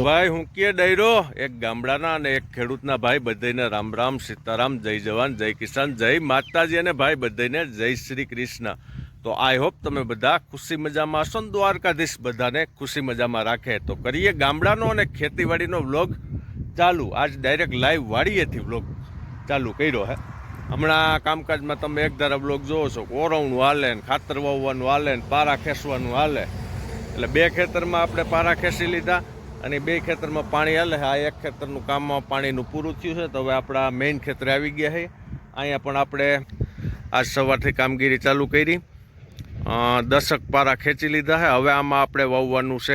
ભાઈ હું કે ડાયરો એક ગામડાના અને એક ખેડૂતના ભાઈ બધાને રામ રામ સીતારામ જય જવાન જય કિસાન જય માતાજી અને ભાઈ બધાને જય શ્રી કૃષ્ણ। તો આઈ હોપ તમે બધા ખુશી મજામાં હશો ને દ્વારકાધીશ બધાને ખુશી મજામાં રાખે। તો કરીએ ગામડાનો અને ખેતીવાડીનો વ્લોગ ચાલુ। આજ ડાયરેક્ટ લાઈવ વાડીએથી વ્લોગ ચાલુ કર્યો હે। હમણાં કામકાજમાં તમે એક ધારા વ્લોગ જોવો છો, ઓરવણું હાલે ને ખાતર વાવવાનું હાલે ને પારા ખેંચવાનું હાલે। એટલે બે ખેતરમાં આપણે પારા ખેંચી લીધા અને બે ખેતરમાં પાણી હાલે। આ એક ખેતરનું કામમાં પાણીનું પૂરું થયું છે, તો હવે આપણા મેઇન ખેતરે આવી ગયા છે। અહીંયા પણ આપણે આજ સવારથી કામગીરી ચાલુ કરી, 10 પારા ખેંચી લીધા છે। હવે આમાં આપણે વાવવાનું છે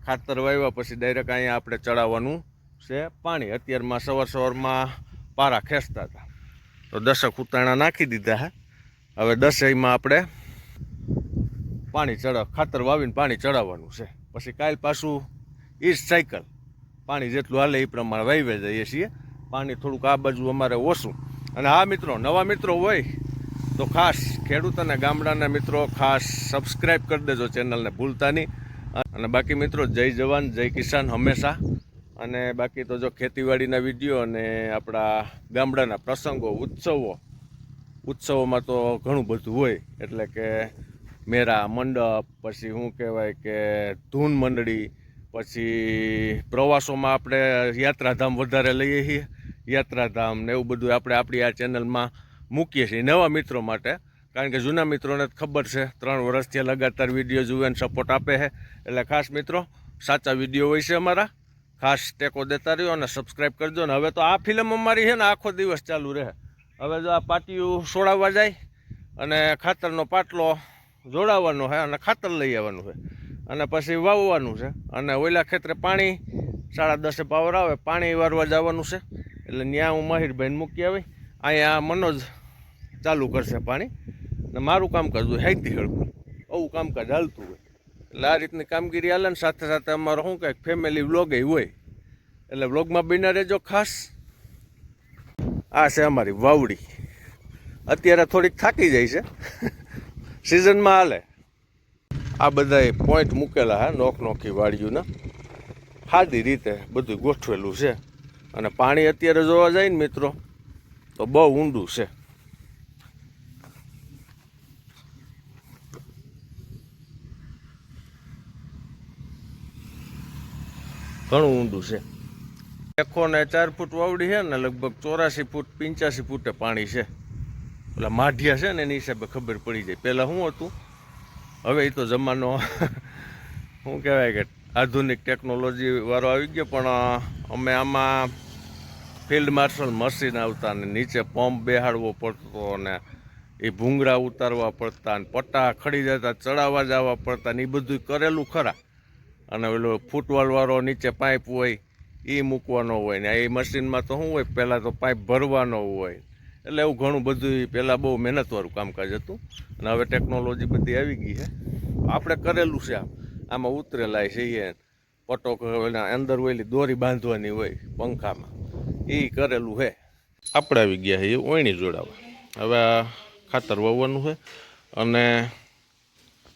ખાતર વાવ્યા પછી ડાયરેક્ટ અહીંયા આપણે ચડાવવાનું છે પાણી। અત્યારમાં સવારમાં પારા ખેંચતા હતા તો 10 ઉતાણા નાખી દીધા છે। હવે 10માં આપણે પાણી ખાતર વાવીને પાણી ચડાવવાનું છે। પછી કાલ પાછું ઈ સાયકલ પાણી જેટલું હાલે એ પ્રમાણે વાવી જઈએ છીએ। પાણી થોડુંક આ બાજુ અમારે ઓછું। અને હા મિત્રો, નવા મિત્રો હોય તો ખાસ ખેડૂત અને ગામડાના મિત્રો ખાસ સબસ્ક્રાઈબ કરી દેજો ચેનલને ભૂલતા નહીં। અને બાકી મિત્રો જય જવાન જય કિસાન હંમેશા। અને બાકી તો જો ખેતીવાડીના વિડીયો અને આપણા ગામડાના પ્રસંગો ઉત્સવોમાં તો ઘણું બધું હોય, એટલે કે મેરા મંડપ, પછી શું કહેવાય કે ધૂન મંડળી, પછી પ્રવાસોમાં આપણે યાત્રાધામ વધારે લઈએ છીએ, યાત્રાધામ ને એવું બધું આપણે આપણી આ ચેનલમાં મૂકીએ છીએ નવા મિત્રો માટે। કારણ કે જૂના મિત્રોને ખબર છે 3 વર્ષથી લગાતાર વિડીયો જુએ અને સપોર્ટ આપે છે। એટલે ખાસ મિત્રો સાચા વિડીયો હોય છે અમારા, ખાસ ટેકો દેતા રહ્યો અને સબસ્ક્રાઈબ કરજો। ને હવે તો આ ફિલ્મ અમારી છે ને આખો દિવસ ચાલુ રહે। હવે જો આ પાટિયું છોડાવવા જાય અને ખાતરનો પાટલો જોડાવવાનો છે અને ખાતર લઈ આવવાનું છે અને પછી વાવવાનું છે। અને ઓલા ખેતરે પાણી 10:30 પાવર આવે, પાણી વારવા જવાનું છે। એટલે ત્યાં હું માહિરભાઈને મૂકી આવી, અહીંયા મનોજ ચાલુ કરશે પાણી ને મારું કામકાજ હોય હાઈથી હળવું, આવું કામકાજ હાલતું હોય। એટલે આ રીતની કામગીરી હાલે ને સાથે સાથે અમારો શું કંઈક ફેમિલી વ્લોગ હોય, એટલે વ્લોગમાં બન્યા રહેજો ખાસ। આ છે અમારી વાવડી, અત્યારે થોડીક થાકી જાય છે સિઝનમાં હાલે। આ બધા પોઈન્ટ મૂકેલા હે નોખી વાડીઓના, સાદી રીતે બધું ગોઠવેલું છે। અને પાણી અત્યારે જોવા જાય ને મિત્રો તો બહુ ઊંડું છે, ઘણું ઊંડું છે। 104 ફૂટ વાવડી છે ને લગભગ 84 ફૂટ 85 ફૂટે પાણી છે। પેલા માઢિયા છે ને એની હિસાબે ખબર પડી જાય। પહેલાં શું હતું, હવે એ તો જમાનો શું કહેવાય કે આધુનિક ટેકનોલોજી વાળો આવી ગયો, પણ અમે આમાં ફિલ્ડ માર્શલ મશીન આવતા ને નીચે પંપ બેહાડવો પડતો ને એ ભૂંગળા ઉતારવા પડતા ને પટ્ટા ખડી જતા ચડાવવા જવા પડતા ને એ બધું કરેલું ખરા। અને પેલો ફૂટવાળવાળો નીચે પાઇપ હોય એ મૂકવાનો હોય ને એ મશીનમાં તો શું હોય, પહેલાં તો પાઇપ ભરવાનો હોય। એટલે એવું ઘણું બધું પહેલાં બહુ મહેનતવાળું કામકાજ હતું। અને હવે ટેકનોલોજી બધી આવી ગઈ છે, આપણે કરેલું છે। આમાં ઉતરેલા છે એ પટોક અંદર ઓલી દોરી બાંધવાની હોય પંખામાં, એ કરેલું છે। આપણે આવી ગયા છે એ ઓયણી જોડાવા। હવે આ ખાતર વાવવાનું છે અને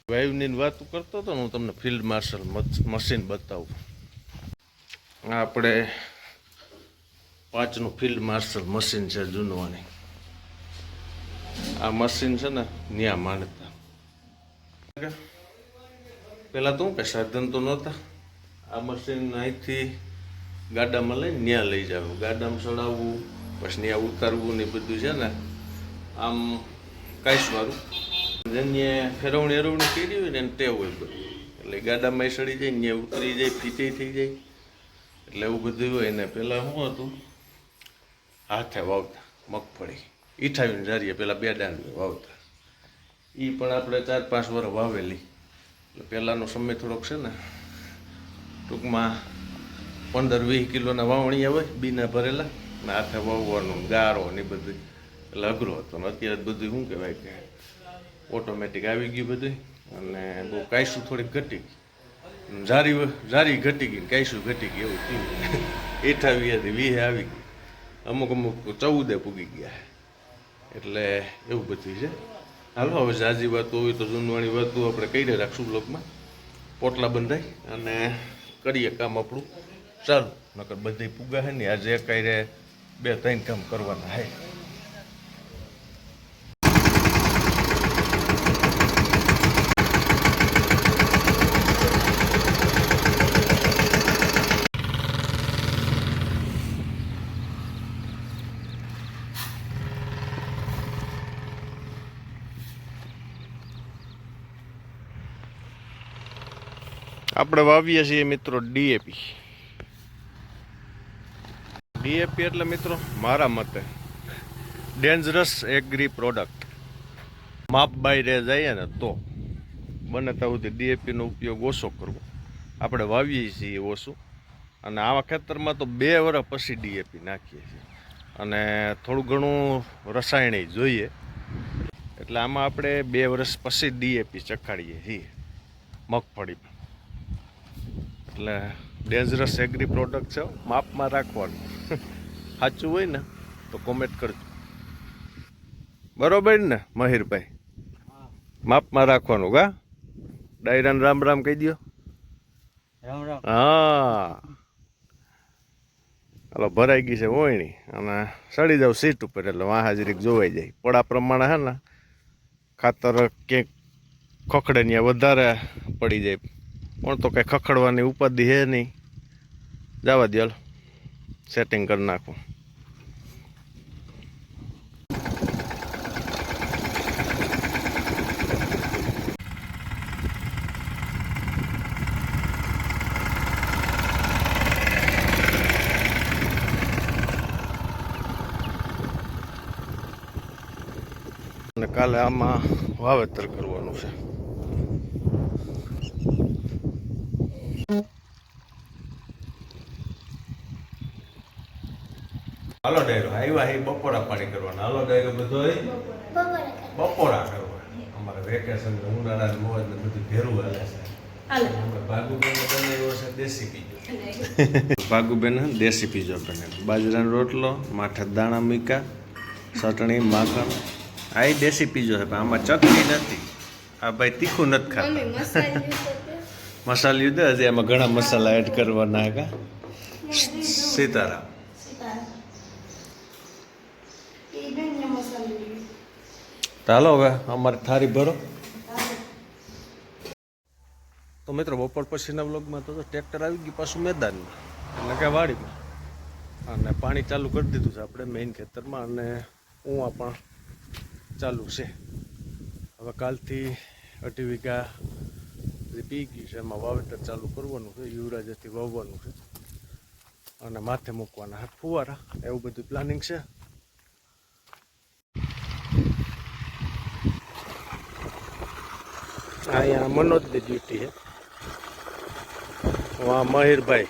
વાવની વાત કરતો હતો ને, હું તમને ફિલ્ડ માર્શલ મશીન બતાવું। આપણે 5નું ફિલ્ડ માર્શલ મશીન છે જૂનવાની। આ મશીન છે ને ન્યા માનતા પેલા તો કે સાધન તો નહોતા, આ મશીન અહીંથી ગાડામાં લઈને ન્યા લઈ જવું, ગાડામાં ચડાવવું, પછી ત્યાં ઉતારવું ને બધું છે ને આમ કાંઈસવાળું જેને ફેરવણી કરી હોય ને એને ટેવ હોય બધું। એટલે ગાડામાં સડી જાય ને ઉતરી જાય, ફીટી થઈ જાય, એટલે એવું બધું હોય ને। પહેલાં શું હતું, હાથે વાવતા મગફળી ઈઠાવીને જારીએ, પહેલાં 2 દાંડી વાવતા, એ પણ આપણે 4-5 વર્ષ વાવેલી। એટલે પહેલાંનો સમય થોડોક છે ને ટૂંકમાં 15-20 કિલોના વાવણીયા હોય બીના ભરેલા ને હાથે વાવવાનું ગારો ને બધું, એટલે અઘરો હતો। ને અત્યારે બધું શું કહેવાય કે ઓટોમેટિક આવી ગયું બધું, અને બહુ કાંઈશું થોડીક ઘટી ગઈ, જારી ઘટી ગઈ, કાંઈશું ઘટી ગઈ, એવું થયું। 28 20 આવી ગઈ, અમુક 14 પૂગી ગયા, એટલે એવું બધું છે। હાલો હવે જાજી વાતો હોય તો જૂનવાણી વાતો આપણે કહી રાખશું બ્લોગમાં। પોટલા બંધાય અને કરીએ કામ આપણું ચાલુ. નકર બધી પૂગા હે ને આજે કાંઈ 2-3 કામ કરવાના હે. આપણે વાવીએ છીએ મિત્રો ડીએપી. ડીએપી એટલે મિત્રો મારા મતે ડેન્જરસ એગ્રી પ્રોડક્ટ. માપ બાય જઈએ ને તો બને ત્યાં સુધી ડીએપીનો ઉપયોગ ઓછો કરવો. આપણે વાવીએ છીએ ઓછું, અને આવા ખેતરમાં તો 2 વર્ષ પછી ડીએપી નાખીએ છીએ, અને થોડું ઘણું રસાયણ જોઈએ. એટલે આમાં આપણે 2 વર્ષ પછી ડીએપી ચખાડીએ છીએ મગફળીમાં. એટલે ડેન્જરસ એગ્રી પ્રોડક્ટ છે, માપમાં રાખવાનું. સાચું હોય ને તો કોમેન્ટ કરજો. બરોબર ને મહીરભાઈ? માપમાં રાખવાનું. કા ડાયરાને રામ રામ કહી દો. હા, હાલો ભરાઈ ગઈ છે ઓયણી, અને સડી જાવ સીટ ઉપર એટલે વાં હાજરી જોવાઈ જાય. પડા પ્રમાણે હે ને ખાતર ક્યાંક ખખડે ત્યાં વધારે પડી જાય, પણ તો કંઈ ખખડવાની ઉપાધિ હે નહીં. જવા દે, હાલો સેટિંગ કરી નાખું. અને કાલે આમાં વાવેતર કરવાનું છે. હાલો ડાયરો આવ્યા હે બપોરા પાણી કરવાના. હાલો ડાયરો બધો બપોરા કરવા. અમારે વેકેશન ઉનાળા મોજ ને બધું ભેરું હાલે છે. ભાગુબેન બનાવ્યો છે દેશી પીજો. ભાગુબેન દેશી પીજો બનાવ્યો. બાજરાનો રોટલો, માથે દાણા મૂક્યા, ચટણી, માખણ. આ દેશી પીજો છે, પણ આમાં ચટણી નથી. આ ભાઈ તીખું નથી ખાતા. મસાલિયું દે હજી એમાં ઘણા મસાલા એડ કરવાના. કા સીતારામ ચાલો હવે અમારે થારી ભરો. તો મિત્રો બપોર પછીના વ્લોગમાં તો ટ્રેક્ટર આવી ગયું પાછું મેદાનમાં, એટલે કે વાડીમાં, અને પાણી ચાલુ કરી દીધું છે આપણે મેઇન ખેતરમાં, અને ઉવા પણ ચાલુ છે. હવે કાલથી 2.5 વીઘા જે પી ગયું છે એમાં વાવેતર ચાલુ કરવાનું છે. યુવરાજથી વાવવાનું છે અને માથે મૂકવાના છે ફુવારા. એવું બધું પ્લાનિંગ છે. અહીંયા મનોજની ડ્યુટી છે. વાં મહીરભાઈ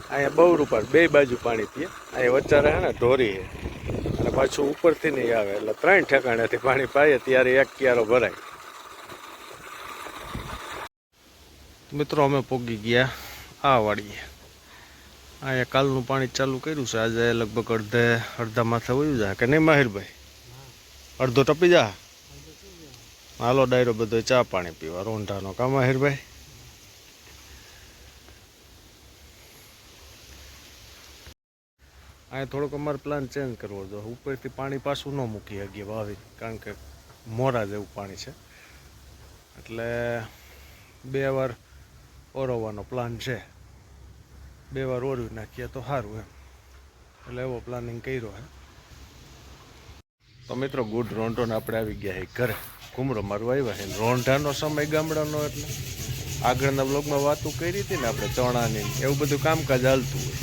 અહીંયા બહુ રૂપાર 2 બાજુ પાણી પીએ. અહીંયા વચ્ચારે હે ને ઢોરી છે, અને પાછું ઉપરથી નહીં આવે, એટલે 3 ઠેકાણેથી પાણી પાઈએ ત્યારે એક ક્યારો ભરાય. મિત્રો અમે પોગી ગયા આ વાડીએ. અહીંયા કાલનું પાણી ચાલુ કર્યું છે. આજે લગભગ અડધા માથે વયું જાય કે નહીં માહિરભાઈ? અડધો ટપી જા. હાલો ડાયરો બધો ચા પાણી પીવા રોંઢાનો. કા માહિરભાઈ? અહીંયા થોડોક અમારે પ્લાન ચેન્જ કરવો જોઈએ. ઉપરથી પાણી પાછું ન મૂકી શકીએ વાવી, કારણ કે મોરા જેવું પાણી છે. એટલે 2 વાર ઓરવવાનો પ્લાન છે. 2 વાર ઓરવી નાખીએ તો સારું એમ. એટલે એવો પ્લાનિંગ કર્યો છે. તો મિત્રો ગુડ રોંઢોને આપણે આવી ગયા છે ઘરે. કુમરો મારવા આવ્યા છે. રોંઢાનો સમય ગામડાનો, એટલે આગળના બ્લોગમાં વાતો કરી હતી ને આપણે ચણાની, એવું બધું કામકાજ હાલતું હોય.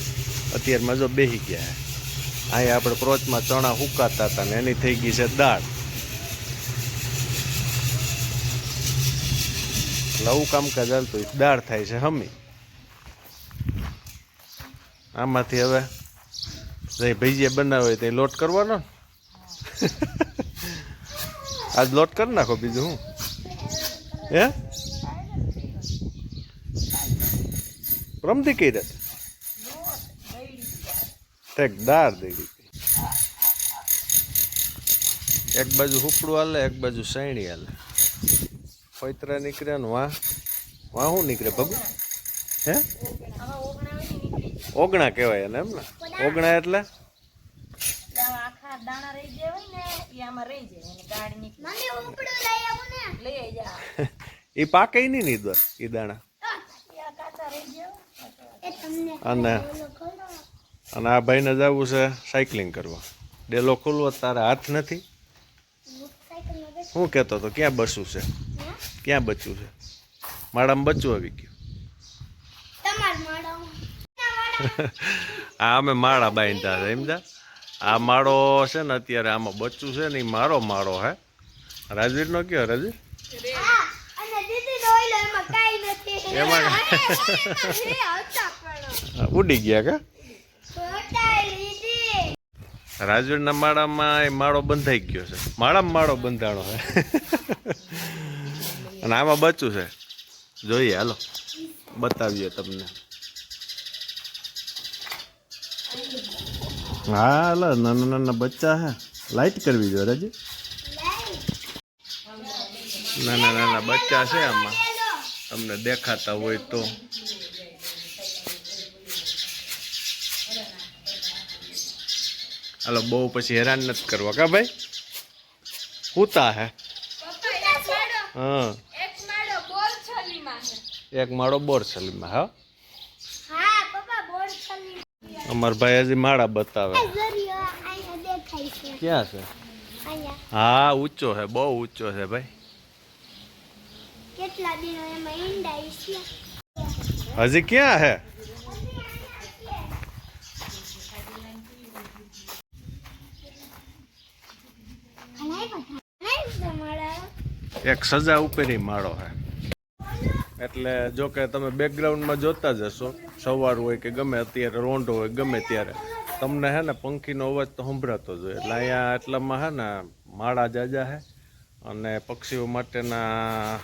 અત્યારમાં જો બેસી ગયા. અહીંયા આપણે પ્રોચમાં ચણા હુકાતા હતા ને એની થઈ ગઈ છે દાળ. લવું કામકાજ હાલતું હોય. દાળ થાય છે હમી. આમાંથી હવે જે ભજીયા બનાવે તે લોટ કરવાનો. આજ લોટ કરી નાખો, બીજું હું હે રમતી કઈ રીતે દાળ દઈ દીધી. એક બાજુ હુપડું હાલે, એક બાજુ સૈણી હાલે. પૈતરા નીકળે ને વાં શું નીકળે ભગું? હે ઓગણા કહેવાય એને એમ ને ઓગણા એટલે આખા દાણા રહી ગયા હોય ને એ આમાં રહી જાય અને ગાડી નીકળી લઈ આવી જા એ પાકે નહીં ની દર એ દાણા કાચા રહી ગયા અને અને આ ભાઈને જવું છે સાયકલિંગ કરવા ડેલો ખોલવો તારા હાથ નથી શું કહેતો તો ક્યાં બસું છે ક્યાં બચ્યું છે માળામાં બચ્ચું આવી ગયું આ અમે માળા બાંધતા છે સમજા આ માળો છે ને અત્યારે આમાં બચ્ચું છે ને એ મારો માળો હે રાજવીરનો કયો રાજવીર એમાં ઉડી ગયા કા રાજવીરના માળામાં એ માળો બંધાઈ ગયો છે માળામાં માળો બંધાણો છે અને આમાં બચ્ચું છે જોઈએ હાલો બતાવીએ તમને હા હાલો નાના નાના બચ્ચા હે લાઈટ કરવી જોઈએ રાજી નાના નાના બચ્ચા છે આમાં તમને દેખાતા હોય તો હાલો બહુ પછી હેરાન નથી કરવા કા ભાઈ પૂતા હે હા એક માળો બોરછલીમાં હા અમાર ભાઈ હજી માળા બતાવે ક્યાં છે હા ઊંચો છે બહુ ઊંચો છે ભાઈ હજી ક્યાં હે એક સજા ઉપરી માળો હે એટલે જો કે તમે બેકગ્રાઉન્ડમાં જોતા જ હશો સવાર હોય કે ગમે અત્યારે રોંઢો હોય ગમે ત્યારે તમને હે ને પંખીનો અવાજ તો સંભળાતો જ હોય એટલે અહીંયા એટલામાં હે ને માળા જાજા હે અને પક્ષીઓ માટેના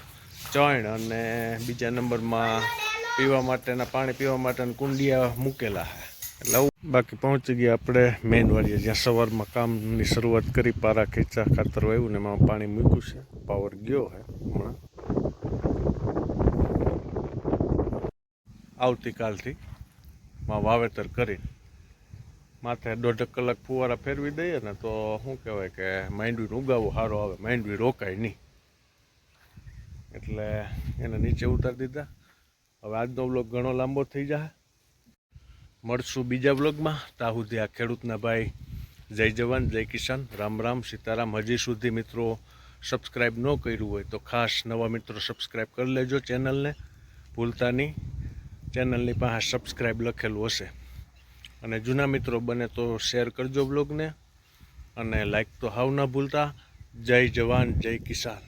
ચણ અને બીજા નંબરમાં પીવા માટેના પાણી પીવા માટેના કુંડિયા મૂકેલા હે એટલે બાકી પહોંચી ગયા આપણે મેઇન વાડીએ જ્યાં સવારમાં કામની શરૂઆત કરી પારા ખીચા ખાતર વાવ્યું ને એમાં પાણી મૂક્યું છે પાવર ગયો હે હમણાં આવતીકાલથી વાવેતર કરીને માથે 1.5 કલાક ફુવારા ફેરવી દઈએ ને તો શું કહેવાય કે માંડવીનો ઉગાવો સારો આવે માંડવી રોકાય નહીં એટલે એને નીચે ઉતારી દીધા હવે આજનો વ્લોગ ઘણો લાંબો થઈ જાય મળશું બીજા વ્લોગમાં ત્યાં સુધી આ ખેડૂતના ભાઈ જય જવાન જય કિસાન રામ રામ સીતારામ હજી સુધી મિત્રો સબસ્ક્રાઈબ ન કર્યું હોય તો ખાસ નવા મિત્રો સબસ્ક્રાઈબ કરી લેજો ચેનલને ભૂલતા નહીં ચેનલની પાસે સબસ્ક્રાઈબ લખેલું હશે અને જૂના મિત્રો બને તો શેર કરજો બ્લોગને અને લાઈક તો હાવ ના ભૂલતા જય જવાન જય કિસાન